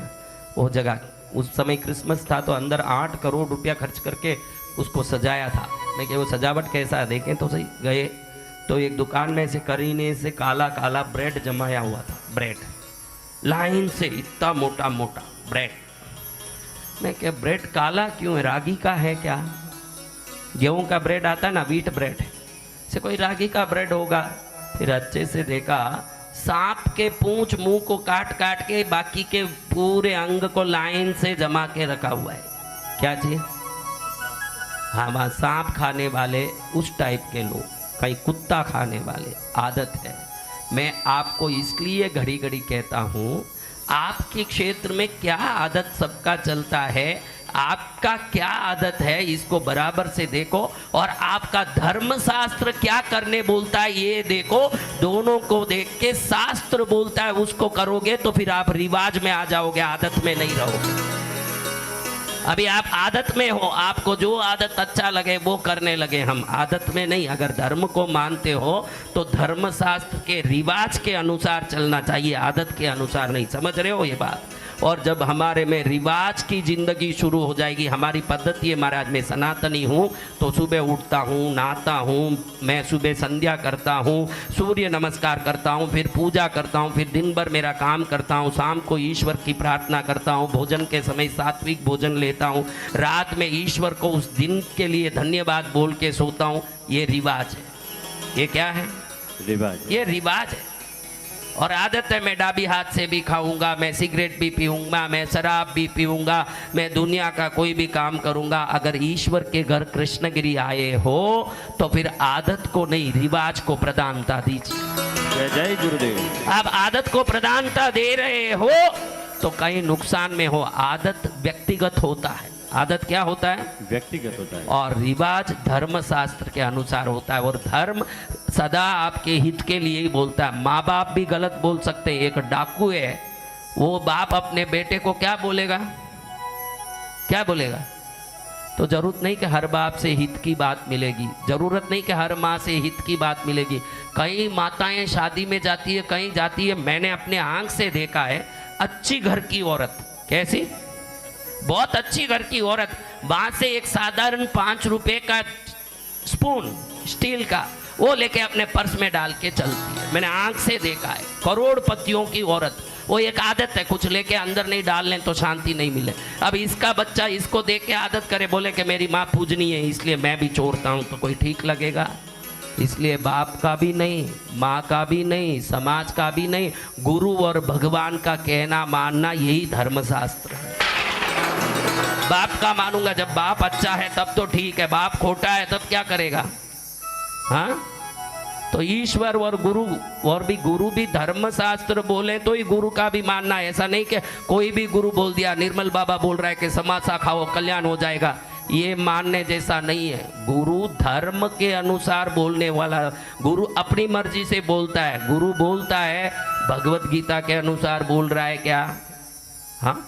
वो जगह। उस समय क्रिसमस था तो अंदर 8 करोड़ रुपया खर्च करके उसको सजाया था। देखिए वो सजावट कैसा है, देखें तो सही। गए तो एक दुकान में से करीने से काला काला ब्रेड जमाया हुआ था। ब्रेड लाइन से इतना मोटा मोटा ब्रेड। मैं क्या ब्रेड काला क्यों है? रागी का है क्या? गेहूं का ब्रेड आता है ना, व्हीट ब्रेड से कोई रागी का ब्रेड होगा। फिर अच्छे से देखा, सांप के पूंछ मुंह को काट काट के बाकी के पूरे अंग को लाइन से जमा के रखा हुआ है। क्या चीज? हाँ वहाँ सांप खाने वाले उस टाइप के लोग, कहीं कुत्ता खाने वाले आदत है। मैं आपको इसलिए घड़ी घड़ी कहता हूँ, आपके क्षेत्र में क्या आदत सबका चलता है, आपका क्या आदत है, इसको बराबर से देखो। और आपका धर्मशास्त्र क्या करने बोलता है ये देखो। दोनों को देख के शास्त्र बोलता है उसको करोगे तो फिर आप रिवाज में आ जाओगे, आदत में नहीं रहोगे। अभी आप आदत में हो, आपको जो आदत अच्छा लगे वो करने लगे। हम आदत में नहीं, अगर धर्म को मानते हो तो धर्म शास्त्र के रिवाज के अनुसार चलना चाहिए, आदत के अनुसार नहीं। समझ रहे हो ये बात? और जब हमारे में रिवाज की जिंदगी शुरू हो जाएगी, हमारी पद्धति है महाराज, मैं सनातनी हूँ तो सुबह उठता हूँ, नहाता हूँ, मैं सुबह संध्या करता हूँ, सूर्य नमस्कार करता हूँ, फिर पूजा करता हूँ, फिर दिन भर मेरा काम करता हूँ, शाम को ईश्वर की प्रार्थना करता हूँ, भोजन के समय सात्विक भोजन लेता हूँ, रात में ईश्वर को उस दिन के लिए धन्यवाद बोल के सोता हूँ। ये रिवाज है। ये क्या है? रिवाज। ये रिवाज है। और आदत है, मैं डाबी हाथ से भी खाऊंगा, मैं सिगरेट भी पीऊंगा, मैं शराब भी पीऊंगा, मैं दुनिया का कोई भी काम करूंगा। अगर ईश्वर के घर कृष्णगिरी आए हो तो फिर आदत को नहीं, रिवाज को प्रधानता दीजिए। जय जय गुरुदेव। आप आदत को प्रधानता दे रहे हो तो कहीं नुकसान में हो। आदत व्यक्तिगत होता है। आदत क्या होता है? व्यक्तिगत होता है। और रिवाज धर्म शास्त्र के अनुसार होता है। और धर्म सदा आपके हित के लिए ही बोलता है। माँ बाप भी गलत बोल सकते हैं। एक डाकू है, वो बाप अपने बेटे को क्या बोलेगा? क्या बोलेगा? तो जरूरत नहीं कि हर बाप से हित की बात मिलेगी, जरूरत नहीं कि हर माँ से हित की बात मिलेगी। कई माताएं शादी में जाती है, कहीं जाती है, मैंने अपने आंख से देखा है, अच्छी घर की औरत, कैसी, बहुत अच्छी घर की औरत, वहां से एक साधारण 5 रुपए का स्पून स्टील का वो लेके अपने पर्स में डाल के चलती है। मैंने आंख से देखा है। करोड़पतियों की औरत, वो एक आदत है, कुछ लेके अंदर नहीं डाल लें तो शांति नहीं मिले। अब इसका बच्चा इसको देख के आदत करे, बोले कि मेरी माँ पूजनी है इसलिए मैं भी छोड़ता हूँ, तो कोई ठीक लगेगा? इसलिए बाप का भी नहीं, माँ का भी नहीं, समाज का भी नहीं, गुरु और भगवान का कहना मानना, यही धर्मशास्त्र है। बाप का मानूंगा, जब बाप अच्छा है तब तो ठीक है, बाप खोटा है तब क्या करेगा? हाँ, तो ईश्वर और गुरु, और भी गुरु भी धर्मशास्त्र बोले तो ही गुरु का भी मानना है। ऐसा नहीं कि कोई भी गुरु बोल दिया, निर्मल बाबा बोल रहा है कि समासा खाओ कल्याण हो जाएगा, ये मानने जैसा नहीं है। गुरु धर्म के अनुसार बोलने वाला, गुरु अपनी मर्जी से बोलता है। गुरु बोलता है भगवत गीता के अनुसार बोल रहा है क्या? हाँ,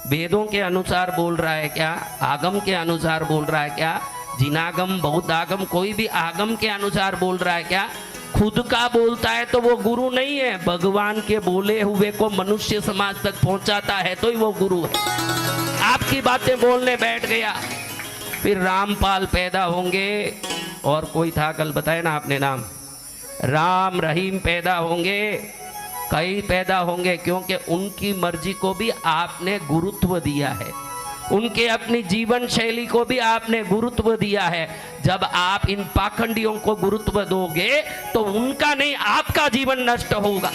वेदों के अनुसार बोल रहा है क्या? आगम के अनुसार बोल रहा है क्या? जिनागम बौद्ध आगम कोई भी आगम के अनुसार बोल रहा है क्या? खुद का बोलता है तो वो गुरु नहीं है। भगवान के बोले हुए को मनुष्य समाज तक पहुंचाता है तो ही वो गुरु है। आपकी बातें बोलने बैठ गया, फिर रामपाल पैदा होंगे, और कोई था कल बताया ना आपने नाम, राम रहीम पैदा होंगे, कई पैदा होंगे, क्योंकि उनकी मर्जी को भी आपने गुरुत्व दिया है, उनके अपनी जीवन शैली को भी आपने गुरुत्व दिया है। जब आप इन पाखंडियों को गुरुत्व दोगे तो उनका नहीं आपका जीवन नष्ट होगा।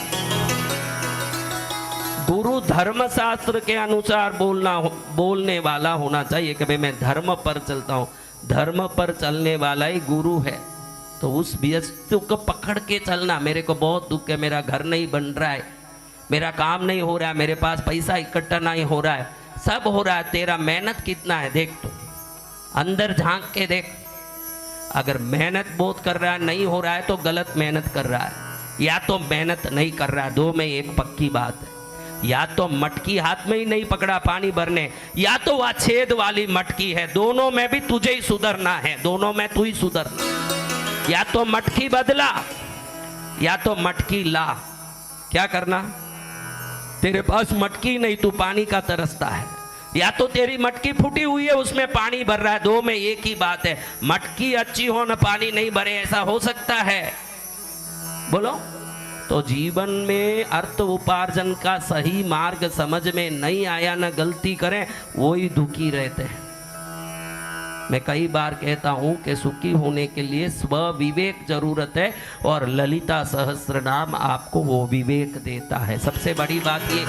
गुरु धर्मशास्त्र के अनुसार बोलने वाला होना चाहिए कि भाई मैं धर्म पर चलता हूँ। धर्म पर चलने वाला ही गुरु है। तो उस व्यक्ति को पकड़ के चलना, मेरे को बहुत दुख है, मेरा घर नहीं बन रहा है, मेरा काम नहीं हो रहा है, मेरे पास पैसा इकट्ठा नहीं हो रहा है, सब हो रहा है, तेरा मेहनत कितना है देख, तो अंदर झांक के देख। अगर मेहनत बहुत कर रहा है, नहीं हो रहा है, तो गलत मेहनत कर रहा है, या तो मेहनत नहीं कर रहा है। दो में एक पक्की बात है, या तो मटकी हाथ में ही नहीं पकड़ा पानी भरने, या तो वह छेद वाली मटकी है। दोनों में भी तुझे ही सुधरना है, दोनों में तू ही सुधरना। या तो मटकी बदला या तो मटकी ला। क्या करना? तेरे पास मटकी नहीं, तू पानी का तरसता है, या तो तेरी मटकी फूटी हुई है उसमें पानी भर रहा है। दो में एक ही बात है। मटकी अच्छी हो न पानी नहीं भरे, ऐसा हो सकता है? बोलो। तो जीवन में अर्थ उपार्जन का सही मार्ग समझ में नहीं आया, न गलती करें, वो ही दुखी रहते हैं। मैं कई बार कहता हूं कि सुखी होने के लिए स्व विवेक जरूरत है, और ललिता सहस्त्र नाम आपको वो विवेक देता है। सबसे बड़ी बात ये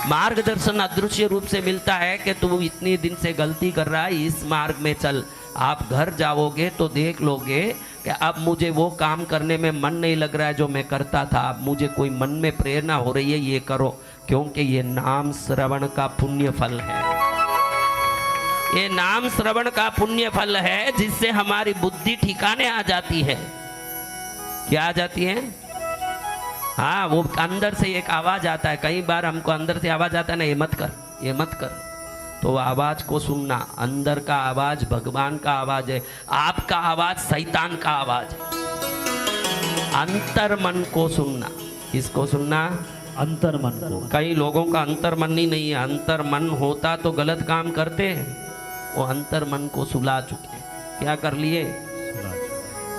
मार्गदर्शन अदृश्य रूप से मिलता है कि तू इतनी दिन से गलती कर रहा है, इस मार्ग में चल। आप घर जाओगे तो देख लोगे कि अब मुझे वो काम करने में मन नहीं लग रहा है जो मैं करता था, अब मुझे कोई मन में प्रेरणा हो रही है, ये करो, क्योंकि ये नाम श्रवण का पुण्य फल है। ये नाम श्रवण का पुण्य फल है, जिससे हमारी बुद्धि ठिकाने आ जाती है। क्या आ जाती है? हाँ, वो अंदर से एक आवाज आता है। कई बार हमको अंदर से आवाज आता है ना, ये मत कर, ये मत कर, तो आवाज को सुनना। अंदर का आवाज भगवान का आवाज है, आपका आवाज शैतान का आवाज है। अंतर मन को सुनना। किसको सुनना? अंतर मन को। कई लोगों का अंतर मन ही नहीं है। अंतर मन होता तो गलत काम करते हैं, वो अंतर मन को सुला चुके हैं। क्या कर लिए?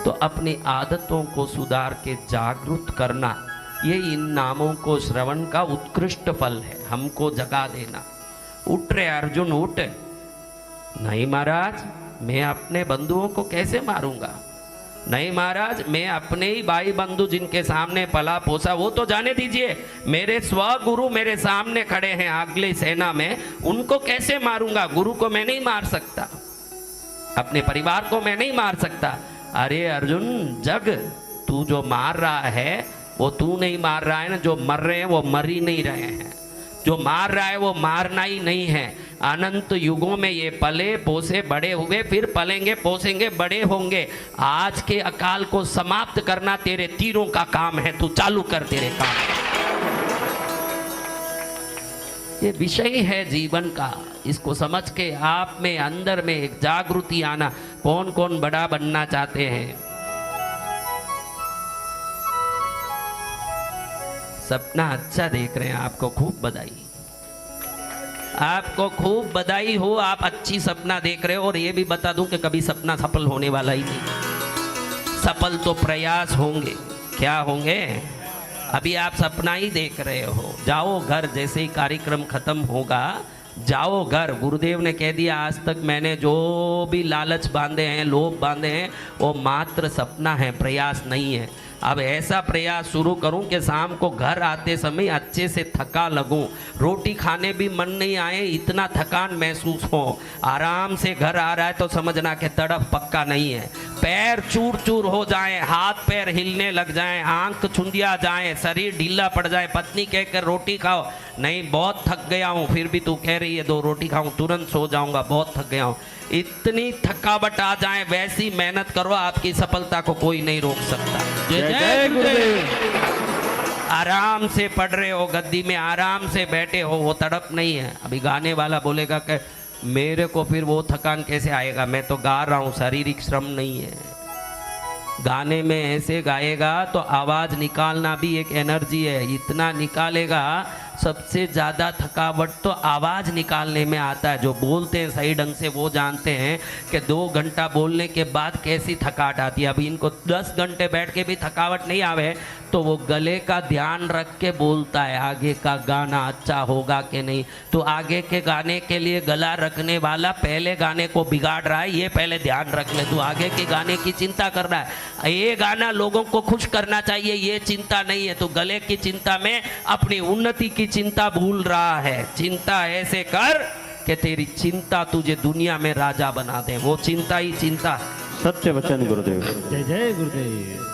तो अपनी आदतों को सुधार के जागरूक करना, ये इन नामों को श्रवण का उत्कृष्ट फल है। हमको जगा देना। उठ रे अर्जुन उठ। नहीं महाराज, मैं अपने बंधुओं को कैसे मारूंगा? नहीं महाराज, मैं अपने ही भाई बंधु जिनके सामने पला पोसा वो तो जाने दीजिए, मेरे स्वगुरु मेरे सामने खड़े हैं अगली सेना में, उनको कैसे मारूंगा? गुरु को मैं नहीं मार सकता, अपने परिवार को मैं नहीं मार सकता। अरे अर्जुन, जग तू जो मार रहा है वो तू नहीं मार रहा है ना, जो मर रहे हैं वो मर ही नहीं रहे हैं। जो मार रहा है वो मारना ही नहीं है। अनंत युगों में ये पले पोसे बड़े हुए, फिर पलेंगे पोसेंगे बड़े होंगे। आज के अकाल को समाप्त करना तेरे तीरों का काम है, तू चालू कर तेरे काम। ये विषय है जीवन का, इसको समझ के आप में अंदर में एक जागृति आना। कौन कौन बड़ा बनना चाहते हैं? सपना अच्छा देख रहे हैं, आपको खूब बधाई, आपको खूब बधाई हो। आप अच्छी सपना देख रहे हो। और ये भी बता दूं कि कभी सपना सफल होने वाला ही नहीं। सफल तो प्रयास होंगे। क्या होंगे? अभी आप सपना ही देख रहे हो। जाओ घर, जैसे ही कार्यक्रम खत्म होगा जाओ घर। गुरुदेव ने कह दिया आज तक मैंने जो भी लालच बांधे हैं, लोभ बांधे हैं, वो मात्र सपना है, प्रयास नहीं है। अब ऐसा प्रयास शुरू करूं कि शाम को घर आते समय अच्छे से थका लगूं, रोटी खाने भी मन नहीं आए, इतना थकान महसूस हो। आराम से घर आ रहा है तो समझना कि तड़प पक्का नहीं है। पैर चूर चूर हो जाएं, हाथ पैर हिलने लग जाएं, आंख चुंदिया जाए, शरीर ढीला पड़ जाए। पत्नी कहकर रोटी खाओ, नहीं बहुत थक गया हूँ, फिर भी तू कह रही है 2 रोटी खाऊं, तुरंत सो जाऊंगा, बहुत थक गया हूँ। इतनी थकावट आ जाए, वैसी मेहनत करो, आपकी सफलता को कोई नहीं रोक सकता। जय जय गुरुदेव। आराम से पढ़ रहे हो, गद्दी में आराम से बैठे हो, वो तड़प नहीं है। अभी गाने वाला बोलेगा कि मेरे को फिर वो थकान कैसे आएगा, मैं तो गा रहा हूँ, शारीरिक श्रम नहीं है। गाने में ऐसे गाएगा तो आवाज निकालना भी एक एनर्जी है, इतना निकालेगा। सबसे ज़्यादा थकावट तो आवाज़ निकालने में आता है। जो बोलते हैं सही ढंग से वो जानते हैं कि 2 घंटा बोलने के बाद कैसी थकावट आती है। अभी इनको 10 घंटे बैठ के भी थकावट नहीं आवे तो वो गले का ध्यान रख के बोलता है आगे का गाना अच्छा होगा कि नहीं। तो आगे के गाने के लिए गला रखने वाला पहले गाने को बिगाड़ रहा है, ये पहले ध्यान रख ले। तू आगे के गाने की चिंता कर रहा है, ये गाना लोगों को खुश करना चाहिए, ये चिंता नहीं है। तो गले की चिंता में अपनी उन्नति की चिंता भूल रहा है। चिंता ऐसे कर कि तेरी चिंता तुझे दुनिया में राजा बना दे, वो चिंता ही चिंता है। सत्य वचन गुरुदेव। जय जय गुरुदेव।